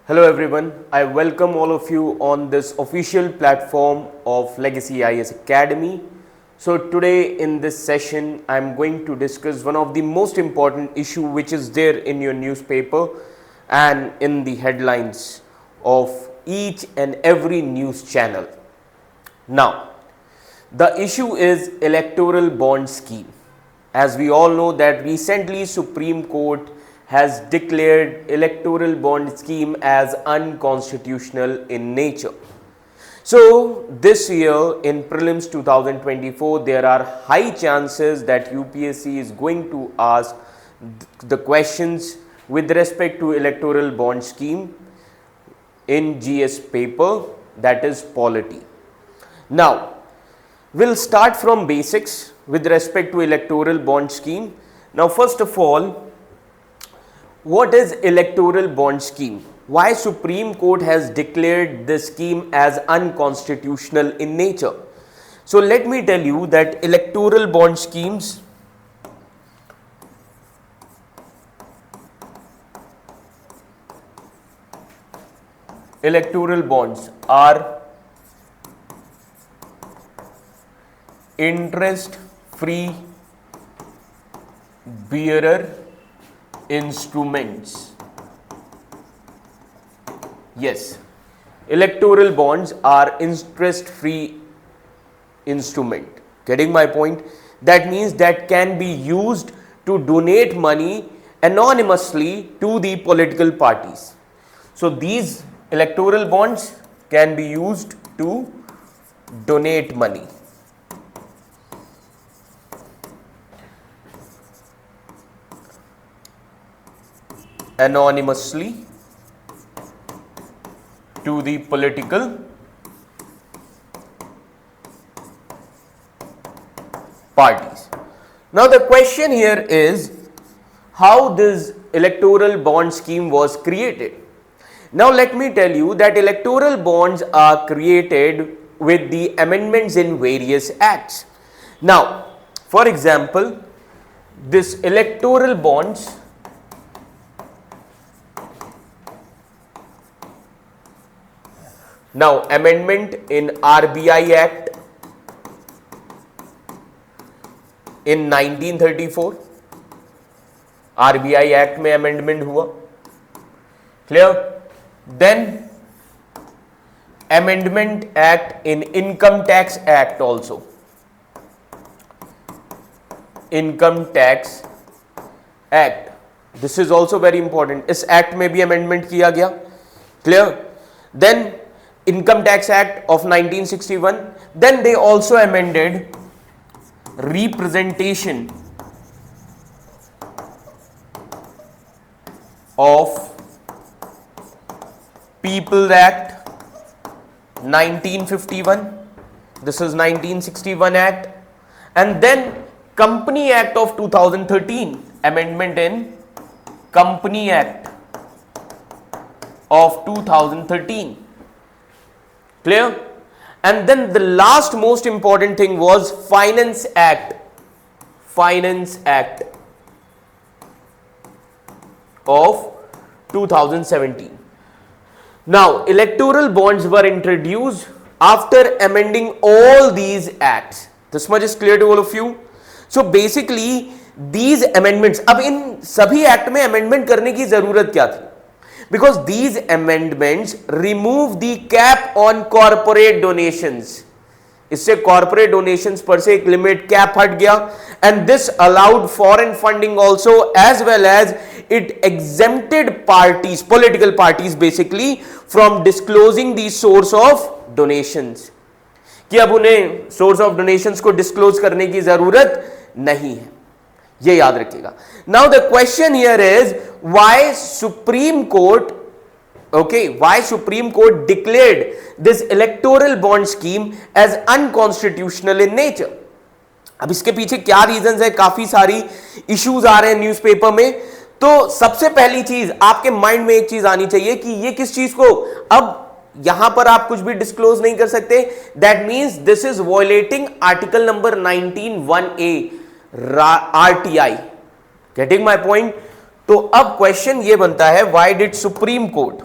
Hello everyone, I welcome all of you on this official platform of Legacy IAS Academy. So today in this session, I am going to discuss one of the most important issue which is there in your newspaper and in the headlines of each and every news channel. Now, the issue is electoral bond scheme. As we all know that recently Supreme Court has declared electoral bond scheme as unconstitutional in nature. So this year in prelims 2024, there are high chances that UPSC is going to ask the questions with respect to electoral bond scheme in GS paper, that is polity. Now, we'll start from basics with respect to electoral bond scheme. Now, first of all, what is electoral bond scheme? Why Supreme Court has declared this scheme as unconstitutional in nature? So let me tell you that electoral bond schemes electoral bonds are interest free bearer instruments. Yes, electoral bonds are interest free instrument. Getting my point? That means that can be used to donate money anonymously to the political parties. So these electoral bonds can be used to donate money. Anonymously to the political parties. Now the question here is how this electoral bond scheme was created. Now let me tell you that electoral bonds are created with the amendments in various acts. Now, for example, this electoral bonds now amendment in RBI Act in 1934, RBI Act में amendment हुआ, clear? Then Amendment Act in Income Tax Act also, Income Tax Act, this is also very important. इस act में भी amendment किया गया, clear? Then Income Tax Act of 1961, then they also amended Representation of People Act 1951, this is 1961 Act, and then Company Act of 2013, amendment in Company Act of 2013. Clear? And then the last most important thing was Finance Act of 2017. Now, electoral bonds were introduced after amending all these acts. This much is clear to all of you. So basically, these amendments, अब इन सभी act में amendment करने की जरूरत क्या थी? Because these amendments remove the cap on corporate donations. इससे corporate donations पर से एक limit cap हट गया, and this allowed foreign funding also, as well as it exempted parties, political parties basically, from disclosing the source of donations. कि अब उन्हें source of donations को disclose करने की जरूरत नहीं है, ये याद रखिएगा. Now the question here is why Supreme Court declared this electoral bond scheme as unconstitutional in nature. अब इसके पीछे क्या रीजंस है? काफी सारी इश्यूज आ रहे हैं न्यूज़पेपर में. तो सबसे पहली चीज आपके माइंड में एक चीज आनी चाहिए कि ये किस चीज को, अब यहां पर आप कुछ भी डिस्क्लोज नहीं कर सकते. That means this is violating article number 19(1)(a) RTI. Getting my point? तो अब क्वेश्चन ये बनता है, why did supreme court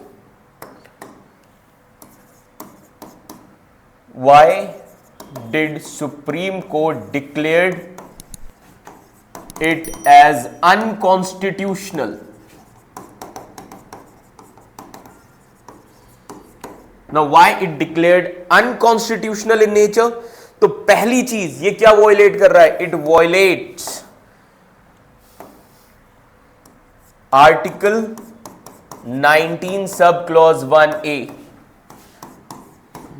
Why did Supreme Court declared it as unconstitutional? Now, why it declared unconstitutional in nature? तो पहली चीज ये क्या वॉयलेट कर रहा है? It violates article 19 sub clause 1A,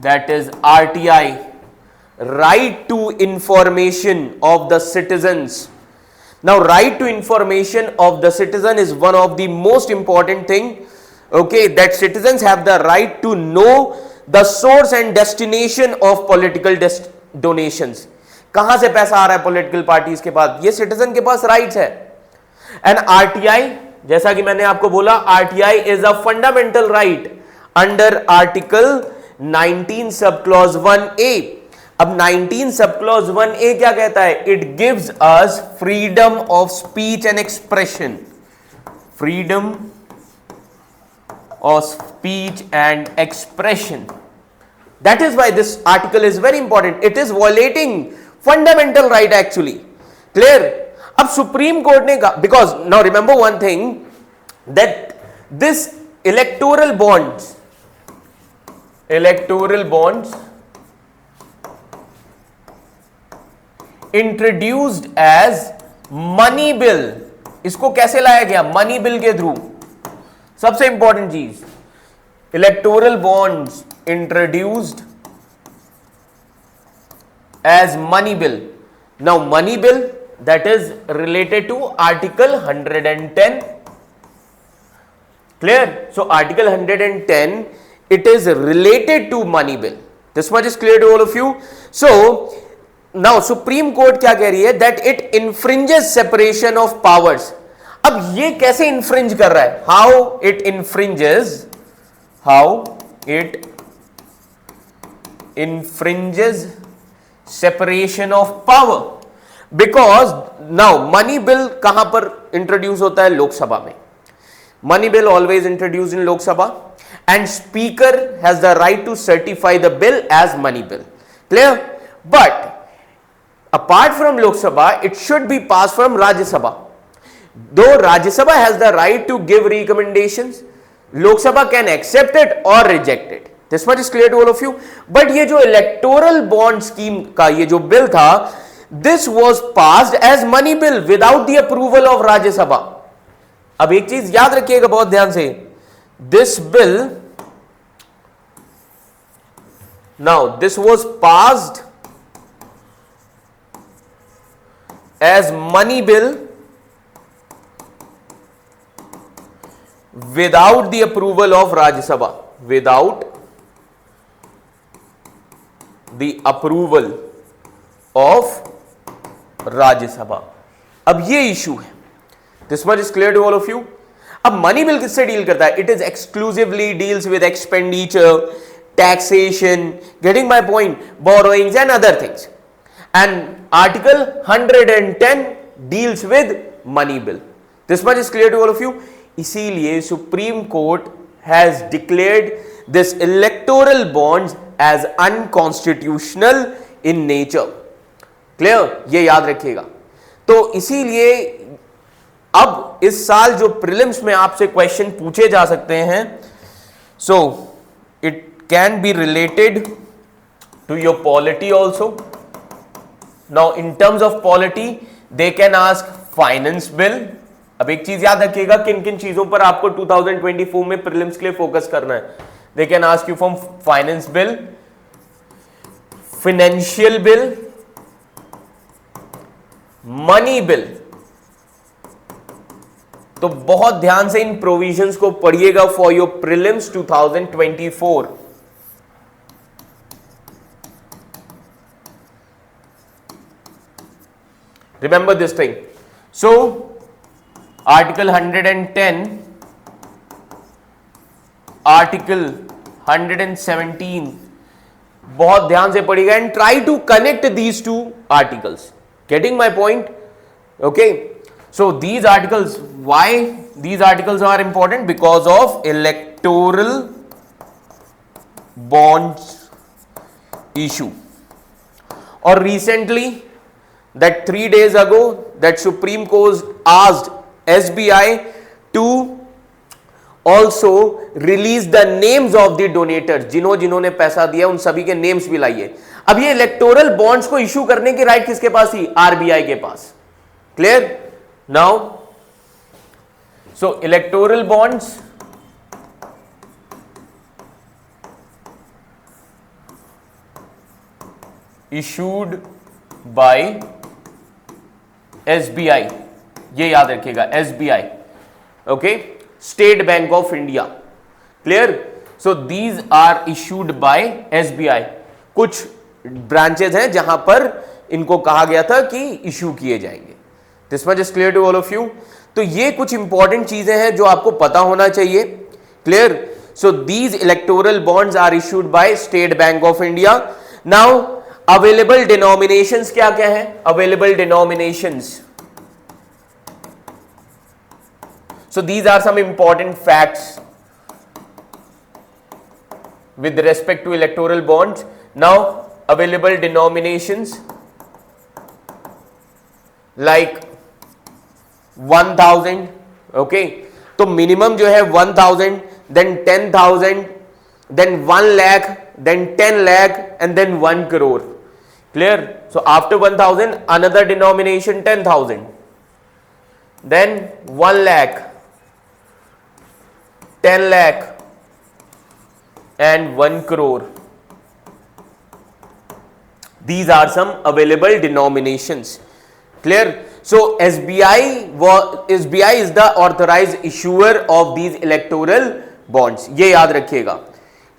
that is RTI, right to information of the citizens. Now, right to information of the citizen is one of the most important thing, okay, that citizens have the right to know the source and destination of political donations. कहां से पैसा आ रहा है political parties के पास, ये citizen के पास rights है. And RTI, जैसा कि मैंने आपको बोला, RTI is a fundamental right under article 19 sub clause 1A. अब 19 सब क्लॉज 1A क्या कहता है? It gives us freedom of speech and expression. Freedom of speech and expression. That is why this article is very important. It is violating fundamental right actually. Clear? अब supreme court ने कहा, because now remember one thing, that this electoral bonds introduced as money bill. इसको कैसे लाया गया? Money bill के through. सबसे important चीज, electoral bonds introduced as money bill. Now money bill, that is related to article 110. Clear? So article 110, it is related to money bill. This much is clear to all of you. So now Supreme Court क्या कह रही है? That it infringes separation of powers. अब ये कैसे infringe कर रहा है? How it infringes separation of power, because now money bill कहां पर इंट्रोड्यूस होता है? लोकसभा में. Money bill always introduced in Lok Sabha, and speaker has the right to certify the bill as money bill. Clear? But apart from Lok Sabha, it should be passed from Rajya Sabha. Though Rajya Sabha has the right to give recommendations, Lok Sabha can accept it or reject it. This much is clear to all of you. But ये जो electoral bond scheme का ये जो bill था, this was passed as money bill without the approval of Rajya Sabha. अब एक चीज याद रखिएगा बहुत ध्यान से, this bill, now this was passed as money bill without the approval of Rajya Sabha, without the approval of Rajya Sabha. अब ये इशू है. This much is clear to all of you. अब मनी बिल किससे deal करता है? It is exclusively deals with expenditure, taxation, getting my point, borrowings and other things. And Article 110 deals with money bill. This much is clear to all of you. इसीलिए supreme court has declared this electoral bonds as unconstitutional in nature. Clear? ये याद रखिएगा. तो इसीलिए अब इस साल जो प्रीलिम्स में आपसे क्वेश्चन पूछे जा सकते हैं, so it can be related to your polity also. Now in terms of polity, they can ask finance bill. अब एक चीज याद रखिएगा, किन किन चीजों पर आपको 2024 में प्रीलिम्स के लिए फोकस करना है. They can ask you from finance bill, financial bill, money bill. तो बहुत ध्यान से इन प्रोविजंस को पढ़िएगा for your prelims 2024. Remember this thing. So Article 110, Article 117 बहुत ध्यान से पढ़िएगा and try to connect these two articles. Getting my point? Okay. So these articles, why these articles are important? Because of electoral bonds issue. Or recently, that 3 days ago, that Supreme Court asked SBI to also release the names of the donators. जिन्होंने पैसा दिया उन सभी के names भी लाइए. अब ये इलेक्टोरल बॉन्ड्स को इशू करने की राइट किसके पास थी? आरबीआई के पास. Clear? Now so electoral bonds issued by SBI, ये याद रखिएगा, SBI, okay, State Bank of India. Clear? So these are issued by SBI. कुछ ब्रांचेज हैं जहां पर इनको कहा गया था कि इशू किए जाएंगे. This much is clear to all of you. तो ये कुछ इंपॉर्टेंट चीजें हैं जो आपको पता होना चाहिए. Clear? So these electoral bonds are issued by State Bank of India. Now available denominations क्या क्या है? Available denominations, so these are some important facts with respect to electoral bonds. Now available denominations like 1000, okay, तो minimum जो है 1000, then 10,000, then 1 lakh, then 10 lakh and then 1 crore. Clear? So after 1000 another denomination 10,000, then 1 lakh, 10 lakh and 1 crore. These are some available denominations. Clear? So SBI is the authorized issuer of these electoral bonds. ये याद रखिएगा.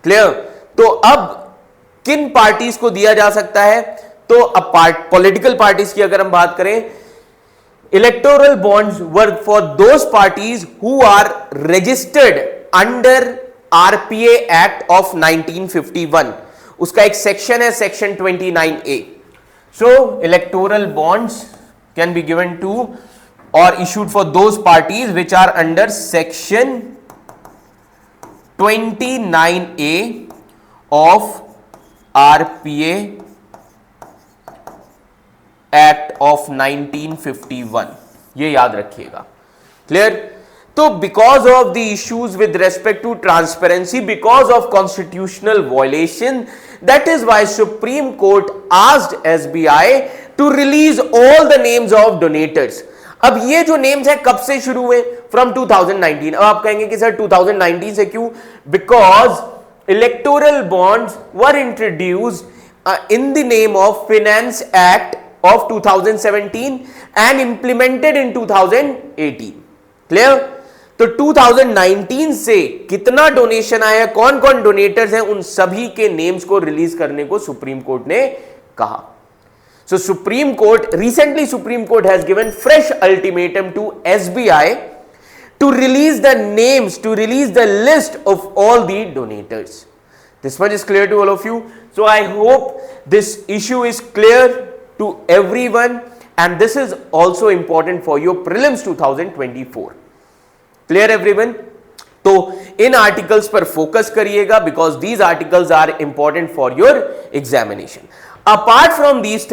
Clear? तो अब किन parties को दिया जा सकता है? तो अब पॉलिटिकल पार्टीज की अगर हम बात करें, electoral bonds were for those parties who are registered under RPA Act of 1951. उसका एक सेक्शन है, section 29A. So electoral bonds can be given to or issued for those parties which are under section 29A of RPA Act of 1951. ये याद रखिएगा. Clear? तो because of the issues with respect to transparency, because of constitutional violation, that is why Supreme Court asked SBI to release all the names of donators. अब ये जो names है कब से शुरू हुए? फ्रॉम 2019. अब आप कहेंगे कि सर 2019 से क्यों? Because electoral bonds were introduced in the name of finance act of 2017 and implemented in 2018. Clear? तो 2019 से कितना डोनेशन आया, कौन कौन डोनेटर्स हैं, उन सभी के नेम्स को रिलीज करने को सुप्रीम कोर्ट ने कहा. So Supreme Court, recently Supreme Court has given fresh ultimatum to SBI to release the names, to release the list of all the donators. This much is clear to all of you. So I hope this issue is clear to everyone, and this is also important for your prelims 2024. Clear everyone? तो इन articles पर focus करिएगा because these articles are important for your examination. Apart from these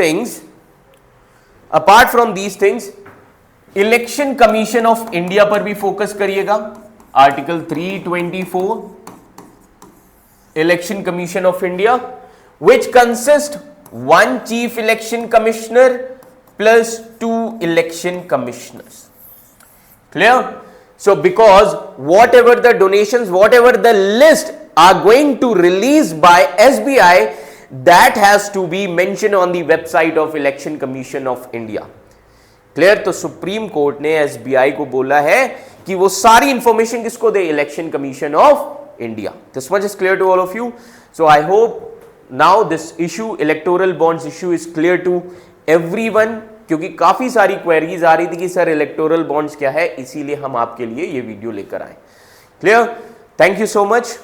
things, election Commission of India पर भी focus करिएगा. Article 324, election Commission of India, which consists one chief election commissioner plus 2 election commissioners. Clear? So because whatever the donations, whatever the list are going to release by SBI, that has to be mentioned on the website of Election Commission of India. Clear? तो supreme court ने SBI को बोला है कि वो सारी information किसको दे? Election Commission of India. This much is clear to all of you. So I hope now this issue, electoral bonds issue, is clear to everyone. क्योंकि काफी सारी क्वेरीज आ रही थी कि सर इलेक्टोरल बॉन्ड्स क्या है, इसीलिए हम आपके लिए ये वीडियो लेकर आए. Clear? Thank you so much.